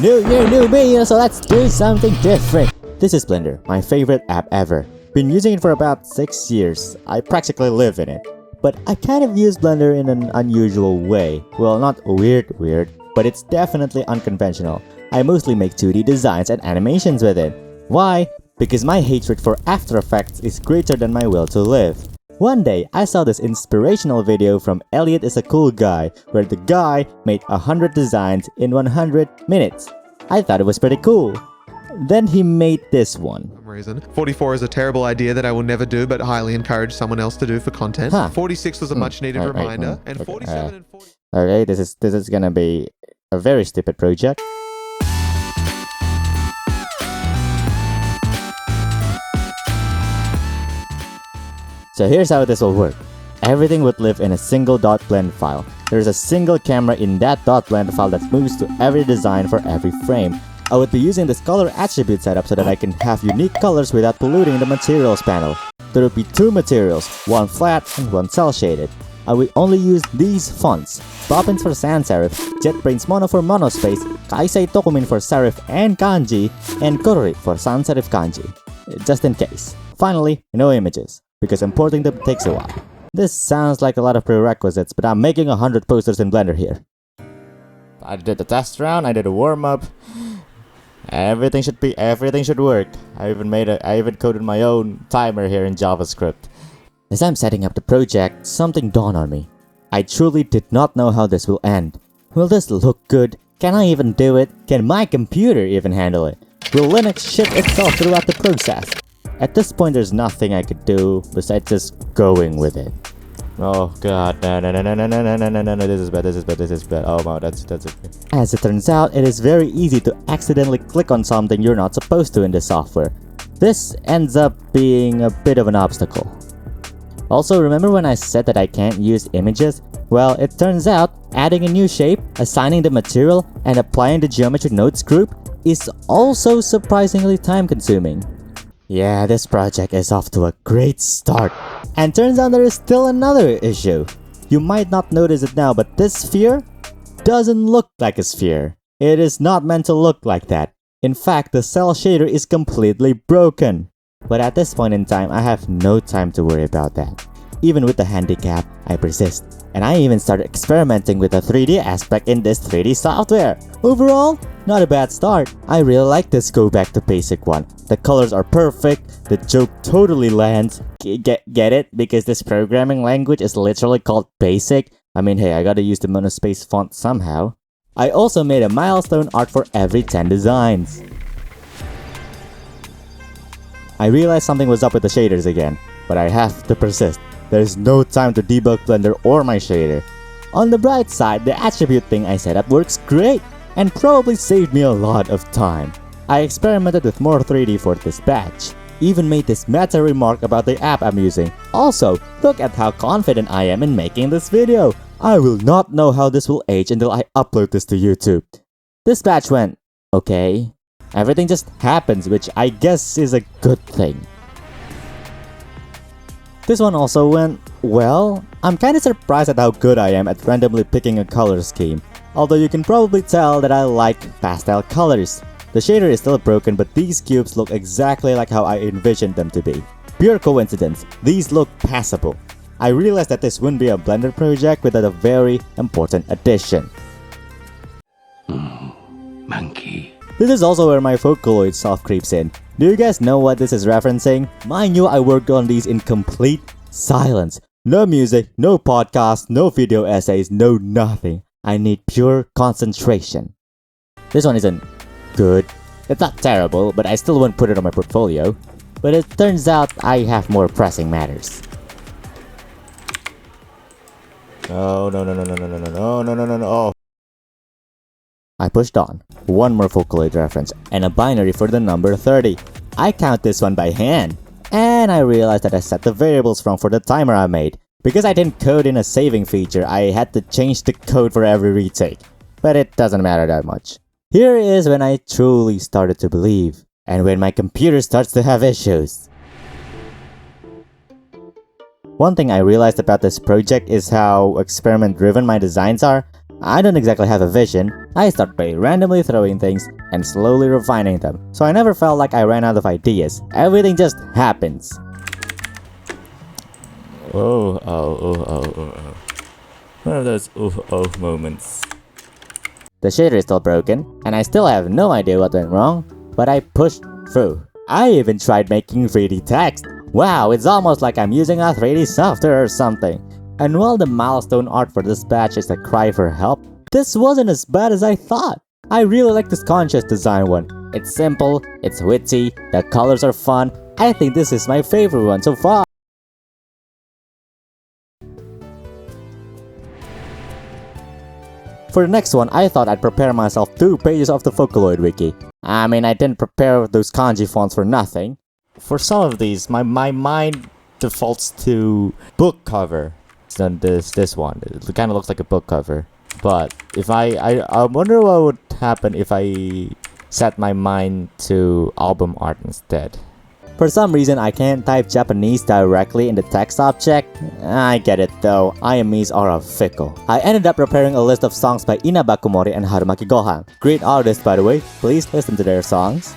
New year, new me, so let's do something different. This is Blender, my favorite app ever. Been using it for about 6 years. I practically live in it. But I kind of use Blender in an unusual way. Well, not weird, but it's definitely unconventional. I mostly make 2D designs and animations with it. Why? Because my hatred for After Effects is greater than my will to live. One day, I saw this inspirational video from elliotisacoolguy where the guy made 100 designs in 100 minutes. I thought it was pretty cool. Then he made this one. Reason. 44 is a terrible idea that I will never do but highly encourage someone else to do for content. 46 was a much needed reminder. And 47 and 40... Okay, this is gonna be a very stupid project. So here's how this will work. Everything would live in a single .blend file. There's a single camera in that .blend file that moves to every design for every frame. I would be using this color attribute setup so that I can have unique colors without polluting the materials panel. There would be 2 materials, one flat and one cell shaded. I will only use these fonts: Bobbins for sans serif, JetBrains Mono for monospace, Kaisei Tokumin for serif and kanji, and KARUT for sans serif kanji. Just in case. Finally, no images, because importing them takes a while. This sounds like a lot of prerequisites, but I'm making 100 posters in Blender here. I did the test round, I did a warm-up. Everything should work. I even coded my own timer here in JavaScript. As I'm setting up the project, something dawned on me. I truly did not know how this will end. Will this look good? Can I even do it? Can my computer even handle it? Will Linux ship itself throughout the process? At this point, there's nothing I could do besides just going with it. Oh god, no, this is bad. Oh wow, that's it. As it turns out, it is very easy to accidentally click on something you're not supposed to in the software. This ends up being a bit of an obstacle. Also, remember when I said that I can't use images? Well, it turns out, adding a new shape, assigning the material, and applying the geometry nodes group is also surprisingly time-consuming. Yeah, this project is off to a great start. And turns out there is still another issue. You might not notice it now, but this sphere doesn't look like a sphere. It is not meant to look like that. In fact, the cell shader is completely broken. But at this point in time, I have no time to worry about that. Even with the handicap, I persist. And I even started experimenting with the 3D aspect in this 3D software. Overall, not a bad start. I really like this go back to basic one. The colors are perfect, the joke totally lands. Get it? Because this programming language is literally called basic. I mean, hey, I gotta use the monospace font somehow. I also made a milestone art for every 10 designs. I realized something was up with the shaders again, but I have to persist. There's no time to debug Blender or my shader. On the bright side, the attribute thing I set up works great, and probably saved me a lot of time. I experimented with more 3D for this batch. Even made this meta remark about the app I'm using. Also, look at how confident I am in making this video. I will not know how this will age until I upload this to YouTube. This batch went okay. Everything just happens, which I guess is a good thing. This one also went well. I'm kinda surprised at how good I am at randomly picking a color scheme. Although you can probably tell that I like pastel colors. The shader is still broken, but these cubes look exactly like how I envisioned them to be. Pure coincidence, these look passable. I realized that this wouldn't be a Blender project without a very important addition. Monkey. This is also where my vocaloid soft creeps in. Do you guys know what this is referencing? Mind you, I worked on these in complete silence. No music, no podcast, no video essays, no nothing. I need pure concentration. This one isn't good. It's not terrible, but I still won't put it on my portfolio. But it turns out I have more pressing matters. No. Oh. I pushed on. One more vocaloid reference, and a binary for the number 30. I count this one by hand. And I realized that I set the variables wrong for the timer I made. Because I didn't code in a saving feature, I had to change the code for every retake. But it doesn't matter that much. Here is when I truly started to believe. And when my computer starts to have issues. One thing I realized about this project is how experiment-driven my designs are. I don't exactly have a vision. I start by randomly throwing things and slowly refining them, so I never felt like I ran out of ideas. Everything just happens. Oh. One of those moments. The shader is still broken, and I still have no idea what went wrong, but I pushed through. I even tried making 3D text. Wow, it's almost like I'm using a 3D software or something. And while the milestone art for this batch is a cry for help, this wasn't as bad as I thought. I really like this conscious design one. It's simple, it's witty, the colors are fun. I think this is my favorite one so far. For the next one, I thought I'd prepare myself 2 pages of the Vocaloid wiki. I mean, I didn't prepare those kanji fonts for nothing. For some of these, my mind defaults to book cover. So this one, it kind of looks like a book cover. But if I wonder what would happen if I set my mind to album art instead. For some reason, I can't type Japanese directly in the text object. I get it though, IMEs are fickle. I ended up preparing a list of songs by Ina Bakumori and Harumaki Gohan. Great artists, by the way, please listen to their songs.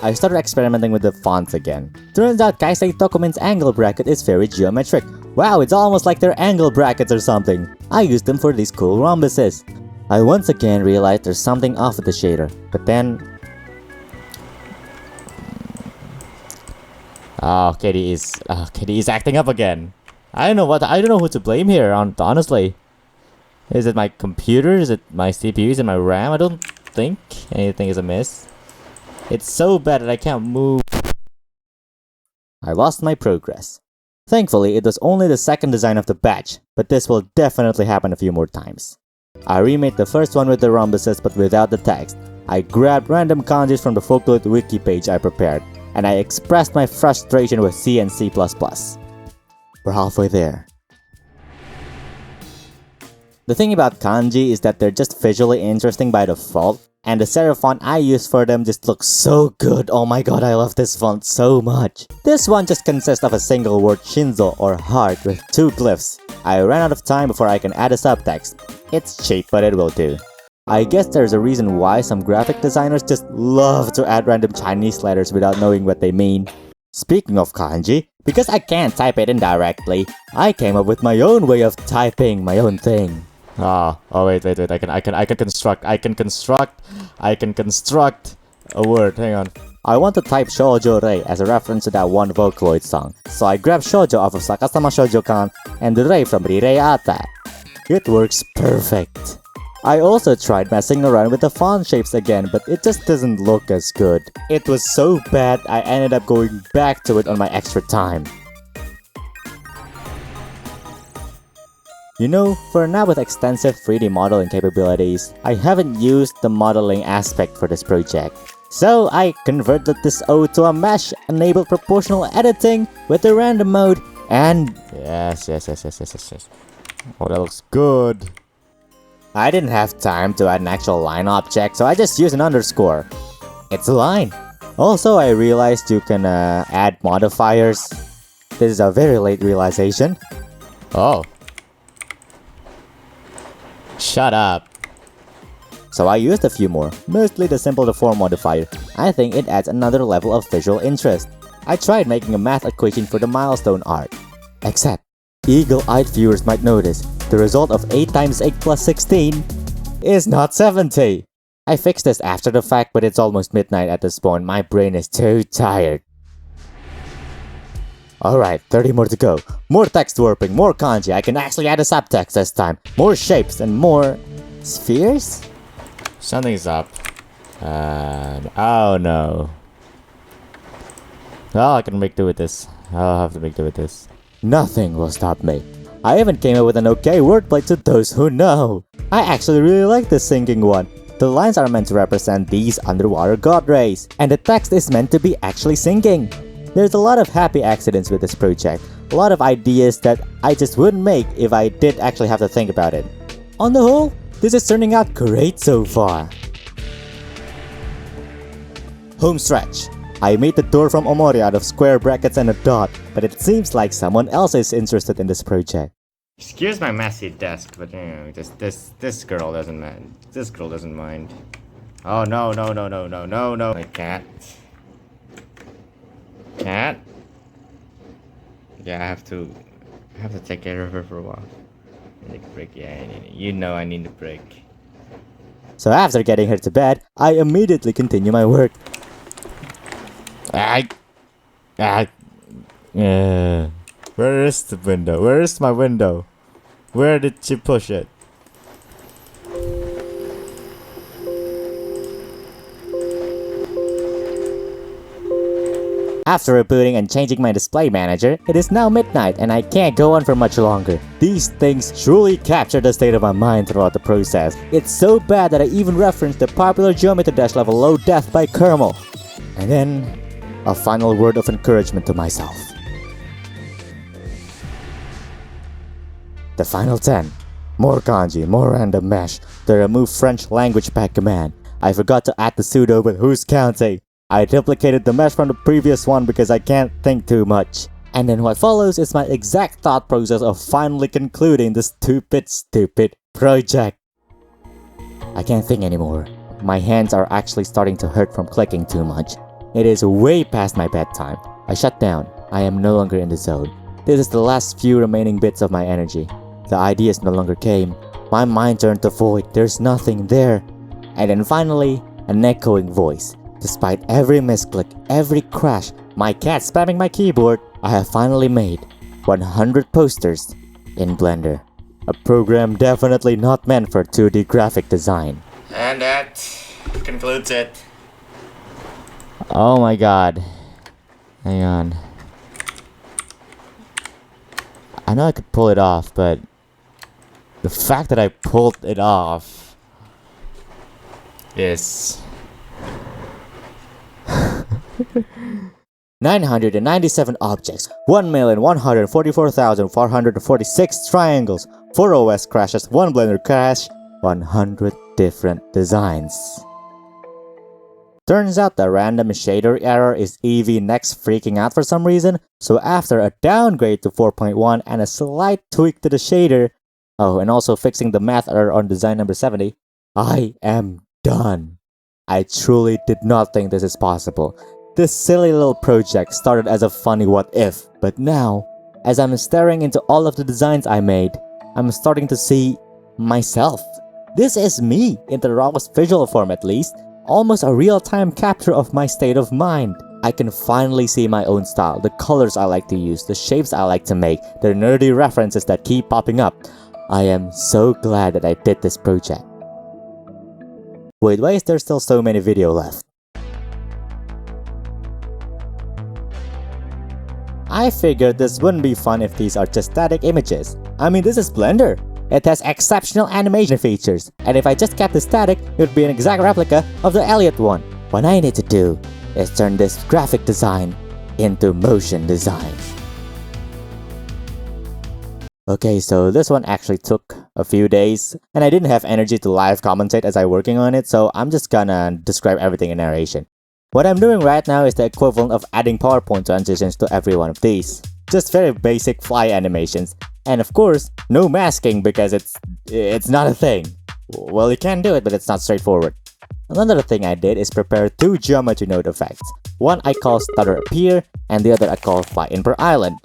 I started experimenting with the fonts again. Turns out Kaisei Tokumen's angle bracket is very geometric. Wow, it's almost like they're angle brackets or something. I used them for these cool rhombuses. I once again realized there's something off with the shader, but then... Kitty is acting up again. I don't know who to blame here, honestly. Is it my computer? Is it my CPU? Is it my RAM? I don't think anything is amiss. It's so bad that I can't move. I lost my progress. Thankfully, it was only the second design of the batch, but this will definitely happen a few more times. I remade the first one with the rhombuses but without the text. I grabbed random kanjis from the Vocaloid wiki page I prepared, and I expressed my frustration with C and C++. We're halfway there. The thing about kanji is that they're just visually interesting by default, and the serif font I use for them just looks so good. Oh my god, I love this font so much. This one just consists of a single word shinzo or heart with 2 glyphs. I ran out of time before I can add a subtext. It's cheap, but it will do. I guess there's a reason why some graphic designers just love to add random Chinese letters without knowing what they mean. Speaking of kanji, because I can't type it in directly, I came up with my own way of typing my own thing. Wait, I can construct a word, hang on. I want to type Shoujo Rei as a reference to that one Vocaloid song, so I grabbed Shoujo off of Sakasama Shoujo-kan and the Rei from Rirei Ata. It works perfect. I also tried messing around with the font shapes again, but it just doesn't look as good. It was so bad, I ended up going back to it on my extra time. You know, for now with extensive 3D modeling capabilities, I haven't used the modeling aspect for this project. So I converted this ode to a mesh-enabled proportional editing with the random mode, and yes. Oh, that looks good. I didn't have time to add an actual line object, so I just used an underscore. It's a line. Also, I realized you can add modifiers. This is a very late realization. Oh. Shut up. So I used a few more, mostly the simple deform modifier. I think it adds another level of visual interest. I tried making a math equation for the milestone art. Except, eagle-eyed viewers might notice, the result of 8 times 8 plus 16 is not 70. I fixed this after the fact, but it's almost midnight at this point. My brain is too tired. Alright, 30 more to go. More text warping, more kanji. I can actually add a subtext this time. More shapes and more... spheres? Something's up. Oh no. Oh, I can make do with this. I'll have to make do with this. Nothing will stop me. I even came up with an okay wordplay to those who know. I actually really like this singing one. The lines are meant to represent these underwater god rays, and the text is meant to be actually singing. There's a lot of happy accidents with this project, a lot of ideas that I just wouldn't make if I did actually have to think about it. On the whole, this is turning out great so far. Home stretch. I made the door from Omori out of square brackets and a dot, but it seems like someone else is interested in this project. Excuse my messy desk, but this girl doesn't mind. This girl doesn't mind. Oh no. My cat. Cat? Yeah, I have to take care of her for a while. I need a break, yeah, I need a break. So after getting her to bed, I immediately continue my work. Where is the window? Where is my window? Where did she push it? After rebooting and changing my display manager, it is now midnight and I can't go on for much longer. These things truly capture the state of my mind throughout the process. It's so bad that I even referenced the popular Geometry Dash level Low Death by Kermel. And then, a final word of encouragement to myself. The final 10. More kanji, more random mesh, the remove French language pack command. I forgot to add the pseudo with who's counting. I duplicated the mesh from the previous one because I can't think too much. And then what follows is my exact thought process of finally concluding the stupid project. I can't think anymore. My hands are actually starting to hurt from clicking too much. It is way past my bedtime. I shut down. I am no longer in the zone. This is the last few remaining bits of my energy. The ideas no longer came. My mind turned to void. There's nothing there. And then finally, an echoing voice. Despite every misclick, every crash, my cat spamming my keyboard, I have finally made 100 posters in Blender. A program definitely not meant for 2D graphic design. And that concludes it. Oh my god. Hang on. I know I could pull it off, but the fact that I pulled it off is 997 objects, 1,144,446 triangles, 4 OS crashes, 1 Blender crash, 100 different designs. Turns out the random shader error is Eevee next freaking out for some reason, so after a downgrade to 4.1 and a slight tweak to the shader, oh, and also fixing the math error on design number 70, I am done. I truly did not think this is possible. This silly little project started as a funny what if, but now, as I'm staring into all of the designs I made, I'm starting to see myself. This is me, in the rawest visual form at least, almost a real-time capture of my state of mind. I can finally see my own style, the colors I like to use, the shapes I like to make, the nerdy references that keep popping up. I am so glad that I did this project. Wait, why is there still so many video left? I figured this wouldn't be fun if these are just static images. I mean, this is Blender. It has exceptional animation features, and if I just kept it static, it would be an exact replica of the Elliot one. What I need to do is turn this graphic design into motion design. Okay, so this one actually took a few days, and I didn't have energy to live commentate as I'm working on it, so I'm just gonna describe everything in narration. What I'm doing right now is the equivalent of adding PowerPoint transitions to every one of these. Just very basic fly animations, and of course, no masking because it's not a thing. Well, you can do it, but it's not straightforward. Another thing I did is prepare 2 geometry node effects. One I call Stutter Appear, and the other I call Fly In Per Island.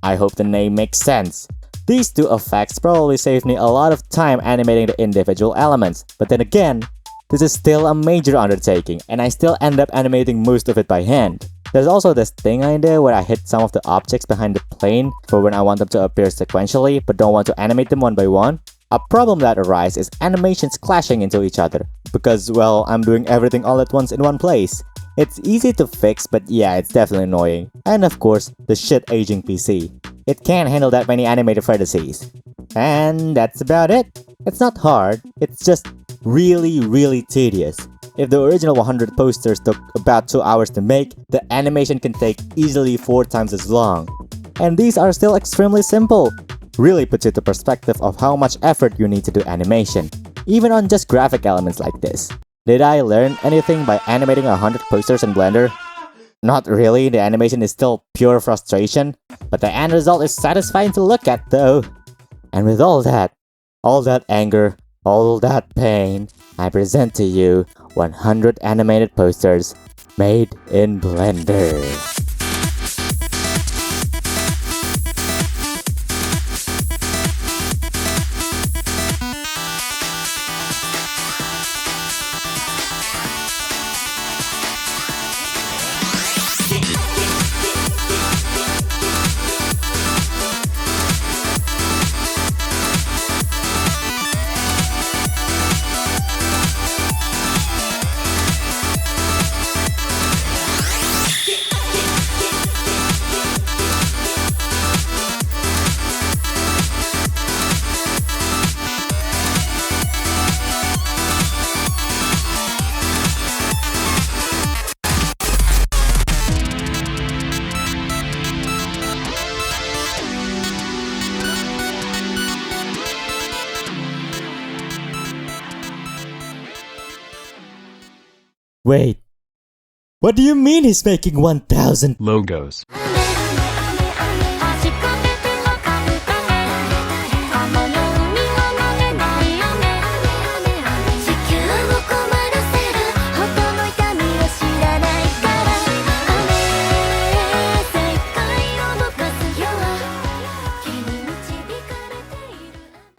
I hope the name makes sense. These 2 effects probably saved me a lot of time animating the individual elements, but then again, this is still a major undertaking, and I still end up animating most of it by hand. There's also this thing I do where I hit some of the objects behind the plane for when I want them to appear sequentially but don't want to animate them one by one. A problem that arises is animations clashing into each other because, well, I'm doing everything all at once in one place. It's easy to fix, but yeah, it's definitely annoying. And of course, the shit aging PC. It can't handle that many animated vertices. And that's about it. It's not hard, it's just really tedious. If the original 100 posters took about 2 hours to make, the animation can take easily 4 times as long. And these are still extremely simple. Really puts into perspective of how much effort you need to do animation, even on just graphic elements like this. Did I learn anything by animating 100 posters in Blender? Not really, the animation is still pure frustration, but the end result is satisfying to look at though. And with all that anger, all that pain, I present to you 100 animated posters made in Blender. Wait, what do you mean he's making 1,000 logos?